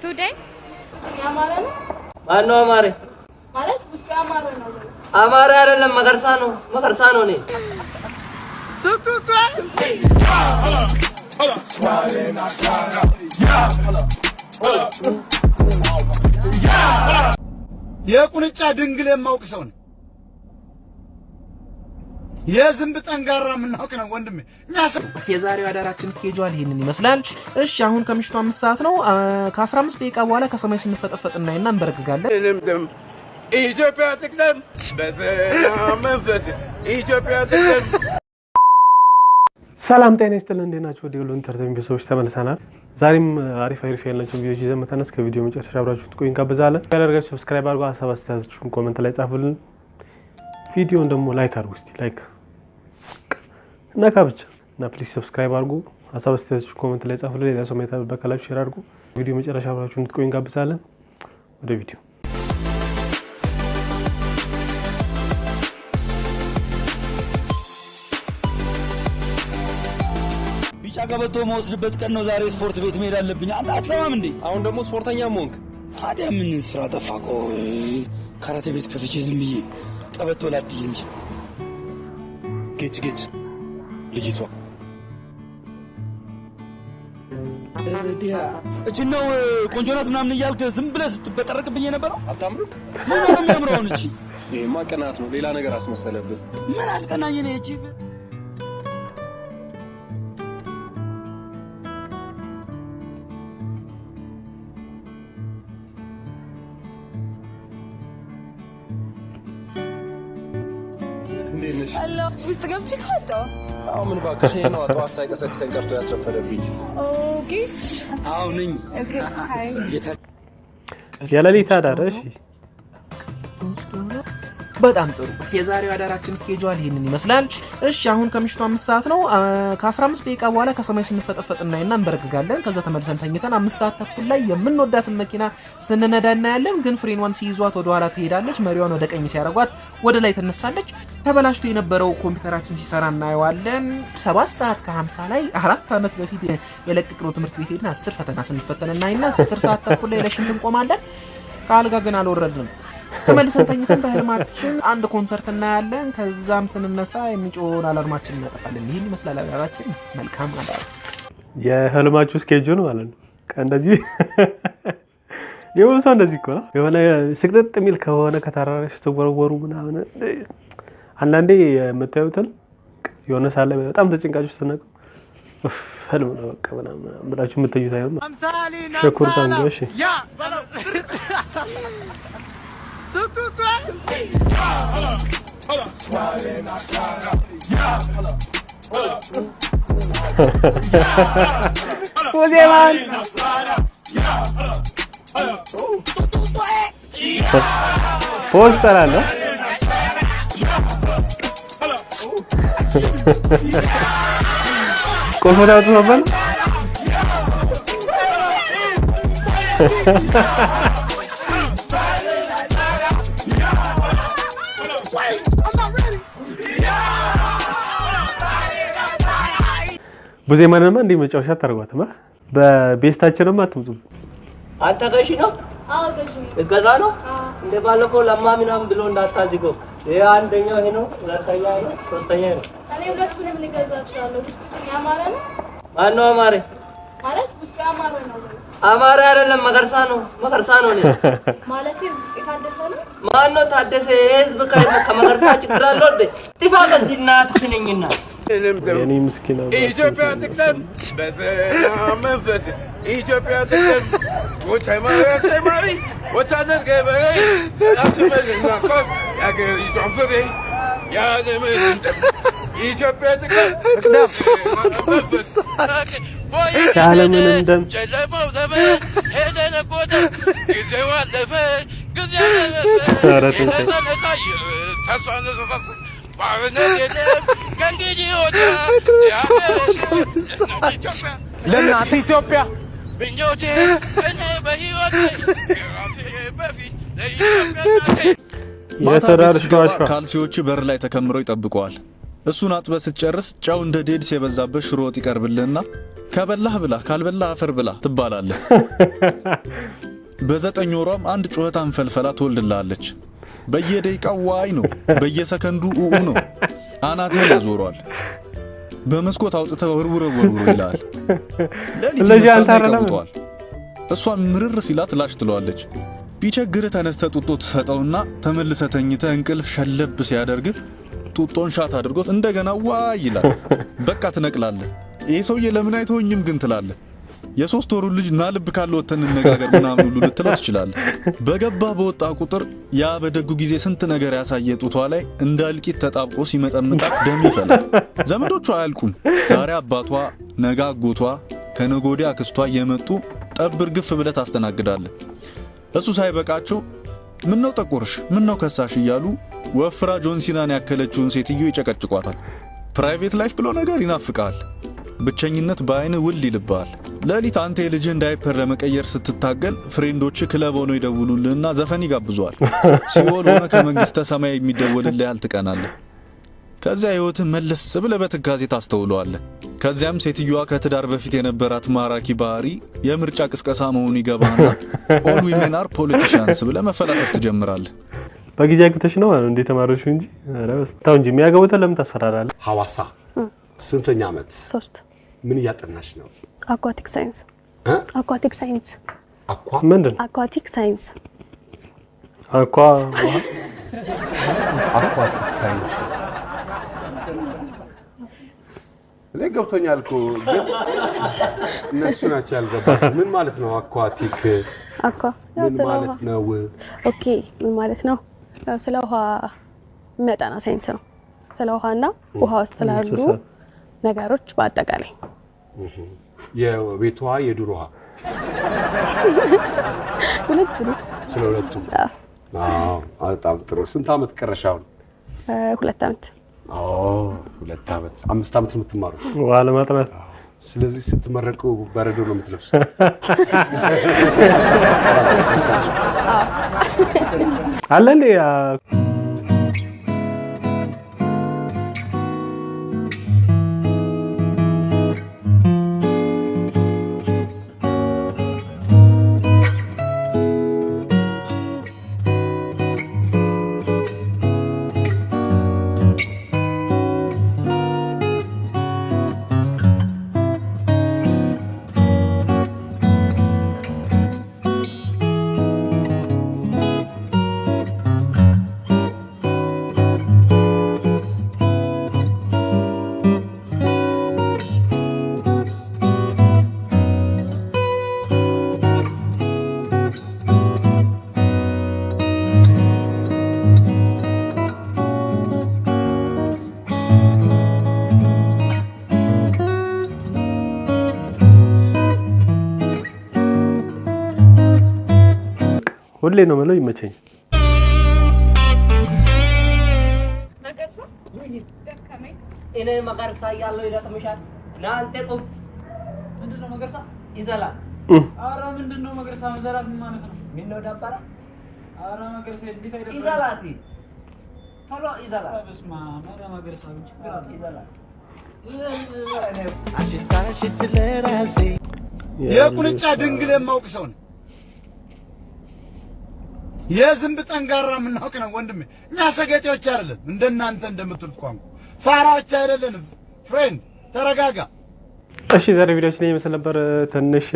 Today? Amara no? Ano amare? Malas gusto amara no. Amare አይደለም መገርሳ ነው እኔ የቁንጫ ድንግል የማውቅ ሰው ነው የዝንብ ጠንጋራ ምናውቅ ነው ወንድሜ የዛሬው አዳራችን ስኬጁል ይሄንን ይመስላል እሺ አሁን ከምሽቱ 5 ሰዓት ነው ከ15 ደቂቃ በኋላ ከሰማይ ስንፈጠፈጥና እንበረግጋለን ኢትዮጵያ ትቅደም በሰላም መንፈስ ኢትዮጵያ ትቅደም ሰላም ጤና ይስጥልን እንዴት ናችሁ ወዲሁ ኢንተርቴይንመንት ቤተሰቦች ተመልሰናል ዛሬም አሪፍ ያላችሁ ቪዲዮዎች ይዘን መተናስ ከቪዲዮ መጨረሻ አብራችሁ ትቆዩን ጋብዛለን ያደርጋችሁ ሰብስክራይብ አድርጉ ሀሳብ አስተያየታችሁን ኮሜንት ላይ ጻፉልን ቪዲዮን ደግሞ ላይክ አድርጉ እስቲ ላይክ እና ካብቻ እና ፕሊዝ ሰብስክራይብ አድርጉ ሀሳብ አስተያየታችሁን ኮሜንት ላይ ጻፉልን ሌላ ሰው ማይታ በካላችሁ ሼር አድርጉ ቪዲዮ መጨረሻ አብራችሁ ትቆዩን ጋብዛለን ወደ ቪዲዮ ጫቀበቶ መወስድበት ቀን ነው ዛሬ ስፖርት ቤት መሄድ አለብኝ አንተ አትሰማም እንዴ አሁን ደግሞ ስፖርተኛ ሞንክ ታዲያ ምን ስራ ተፋቆ ካራቴ ቤት ከፍቼ ዝም ብዬ ቀበቶ ላድይ እንጂ ጌች ልጅቷ እዲያ እቺነው ቆንጆናት ምናምን እያልክ ዝም ብለህ ስትበጠረቅብኝ የነበረው አታምሩ ምን ነው የሚያምረው እንጂ ይሄማ ቀናት ነው ሌላ ነገር አስመሰለብህ ምን አስቀናኝ ነው እቺ Hello, ውስጥ ገብቼ ካጣ አው ምን ባክሽ ነው አጥዋት ሳይቀሰቅሰን ቀርቶ ያስረፈደብኝ ጌች አው ነኝ ኦኬ ሃይ ያለሊታ ዳረሽ በጣም ጥሩ የዛሬው አዳራችን ስኬጁል ይሄንን ይመስላል እሺ አሁን ከምሽቱ 5 ሰዓት ነው ከ15 ደቂቃ በኋላ ከሰማይ ስንፈጠፈጥና እንበረግጋለን ከዛ ተመልሰን ተኝተን 5 ሰዓት ተኩል ላይ የምንወዳትን መኪና ስንነዳና ያለን ግን ፍሬንዋን ሲይዟት ወደ ኋላ ትሄዳለች መሪዋን ወደ ቀኝ ሲያረጓት ወደ ላይ ተነሳለች ተበላሽቶ የነበረው ኮምፒውተራችን ሲሰራ እናየዋለን 7 ሰዓት ከ50 ላይ 4 አመት በፊት የለቀቅነው ትምህርት ቤት ሄድና 10 ፈተና ስንፈተንና 10 ሰዓት ተኩል ላይ ለሽን እንቆማለን ካልጋ ግን አልወረድንም ተመልሰን ተኝተን በህልማችን አንድ ኮንሰርት እናያለን ከዛም ስንነሳ የሚጮህ አላርማችን እናጠፋለን ይሄን ይመስላል አዳራችን መልካም አዳር የህልማችሁ ስኬጁል ማለት ነው እንደዚህ የወንሳ እንደዚህ እኮ ነው የሆነ ስቅጥጥ ሚል ከሆነ ከተራራሽ ተወረወሩ ምናምን አንዳንዴ የምታዩትን የሆነ ሳለ በጣም ተጨንቃችሁ ተነቀው ህልም ነው በቃ ምናምን ብላችሁ የምትዩት አይደል ሸኩር ታንገሽ ያ Kuzeman Poster ano Kung ano ito naman በዜማናማ እንዴ መጫወቻ ታርጓትማ በቤስታችንም አትምጡ አንተ ገሺ ነው አዎ ገሺ እገዛ ነው እንደ ባለፈው ለማሚናም ብሎ እንዳታዝገው ይሄ አንደኛው ይሄ ነው ሁለተኛ ነው ሶስተኛ ነው እኔ ሁለቱንም ልገዛ እችላለሁ ውስጥ ያማረ ነው ማነው አማረ ማለት ውስጥ ያማረ ነው አማረ አይደለም መገርሳ ነው እኔ ማለት ውስጥ ታደሰ ነው ማነው ታደሰ ህዝብ ከመገርሳ ችግር አለው እንዴ ጥፋ ከዚህና ትነኝና የኔ ምስኪና ኢትዮጵያ ትቅደም በሰላም መንፈስ ኢትዮጵያ ትቅደም ወታማሪ ወታደር ገበሬ አስመልና ቆም ያገሪቷን ፍሬ ያለምን ኢትዮጵያ ትቅደም ያለምን እንደም ጨለማው ዘመን ሄደ ነጎደ ጊዜው አለፈ ጊዜው አለፈ ተስፋ ነዘፈፍ ባርነት የለም ከእንግዲህ ወዲያ ለእናት ኢትዮጵያ ምኞቴ እኔ በሕይወቴ ከራሴ በፊት ለኢትዮጵያ ማታ ቤት ካልሲዎቹ በር ላይ ተከምረው ይጠብቀዋል እሱን አጥበህ ስትጨርስ ጨው እንደ ዴድስ የበዛበት ሽሮ ወጥ ይቀርብልህና ከበላህ ብላ ካልበላህ አፈር ብላ ትባላለህ። በ9 ወሯም አንድ ጩኸት አንፈልፈላ ትወልድልሃለች። በየደቂቃው ዋይ ነው፣ በየሰከንዱ ኡኡ ነው። አናትህን ያዞረዋል። በመስኮት አውጥተህ ወርውረው ይላል። ለሊት ይቀውጠዋል። እሷን ምርር ሲላት ላሽ ትለዋለች። ቢቸግርህ ተነስተህ ጡጦ ትሰጠውና ተመልሰህ ተኝተህ እንቅልፍ ሸለብ ሲያደርግህ ጡጦን ሻት አድርጎት እንደገና ዋይ ይላል። በቃ ትነቅላለህ። ይሄ ሰውዬ ለምን አይተወኝም ግን ትላለህ። የ3 ወሩ ልጅ ና ልብ ካለ ወተን እንነጋገር ምናምን ሁሉ ልትለው ትችላለህ። በገባ በወጣ ቁጥር ያ በደጉ ጊዜ ስንት ነገር ያሳየ ጡቷ ላይ እንደ እልቂት ተጣብቆ ሲመጠምጣት ደም ይፈላል። ዘመዶቿ አያልቁም። ዛሬ አባቷ፣ ነገ አጎቷ፣ ከነገ ወዲያ አክስቷ እየመጡ ጠብር ግፍ ብለህ ታስተናግዳለህ። እሱ ሳይበቃቸው ምን ነው ጠቆርሽ፣ ምን ነው ከሳሽ እያሉ ወፍራ ጆንሲናን ያከለችውን ሴትዮ ይጨቀጭቋታል። ፕራይቬት ላይፍ ብሎ ነገር ይናፍቃል። ብቸኝነት በአይን ውል ይልባል። ለሊት አንተ የልጅህን ዳይፐር ለመቀየር ስትታገል ፍሬንዶች ክለብ ሆነው ይደውሉልህና ዘፈን ይጋብዙሃል። ሲኦል ሆነ ከመንግስተ ሰማይ የሚደወልልህ ያህል ትቀናለህ። ከዚያ ህይወትን መለስ ብለህ በትካዜ ታስተውለዋለህ። ከዚያም ሴትዮዋ ከትዳር በፊት የነበራት ማራኪ ባህሪ የምርጫ ቅስቀሳ መሆኑ ይገባህና ኦል ዊሜን አር ፖለቲሻንስ ብለህ መፈላሰፍ ትጀምራለህ። በጊዜ አግብተሽ ነው እንዴ ተማሪዎቹ እንጂ ታው እንጂ የሚያገቡት ለምን ታስፈራራለህ? ሐዋሳ ስንተኛ ዓመት? 3 ምን እያጠናሽ ነው? አኳቲክ ሳይንስ። አኳቲክ ሳይንስ ምንድን? አኳቲክ ሳይንስ አኳቲክ ሳይንስ እኔ ገብቶኛል እኮ ግን እነሱ ናቸው ያልገባኝ። ምን ማለት ነው አኳቲክ? ምን ማለት ነው? ኦኬ ምን ማለት ነው? ስለ ውሃ የሚያጠና ሳይንስ ነው። ስለ ውሃና ውሃ ውስጥ ስላሉ ነገሮች በአጠቃላይ የቤት ውሃ፣ የዱር ውሃ ሁለቱም። ስለ ሁለቱም። አዎ በጣም ጥሩ። ስንት ዓመት ቀረሽ አሁን? 2 ዓመት። 2 ዓመት። 5 ዓመት ነው የምትማሩት? ውሃ ለማጥናት። ስለዚህ ስትመረቁ በረዶ ነው የምትለብሱት? አለ እንዴ? ሁሌ ነው ማለት ይመቸኝ። መገርሳ ደከመኝ። እኔ መገርሳ ያለው ይደክምሻል። ናንተ ቁም። ምንድነው መገርሳ? ይዘላል። አረ ምንድነው መገርሳ? መዘራት ምን ማለት ነው? ምን ነው ደበረ? አረ መገርሳ እንዴት አይደለም? ይዘላል። ቶሎ ይዘላል። በስማ አረ መገርሳ ችግር አለ። ይዘላል። የቁንጫ ድንግል የማውቅ ሰው ነው። የዝንብ ጠንጋራ የምናውቅ ነው ወንድሜ። እኛ ሰገጤዎች አይደለም፣ እንደናንተ እንደምትሉት ቋንቋ ፋራዎች አይደለንም። ፍሬንድ ተረጋጋ። እሺ ዛሬ ቪዲዮችን ይመስል ነበር። ትንሽ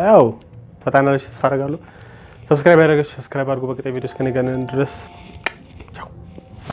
ያው ፈታናለች ተስፋ አደርጋለሁ። ሰብስክራይብ ያደረጋችሁ ሰብስክራይብ አድርጉ። በቀጣይ ቪዲዮስ ከነገ ድረስ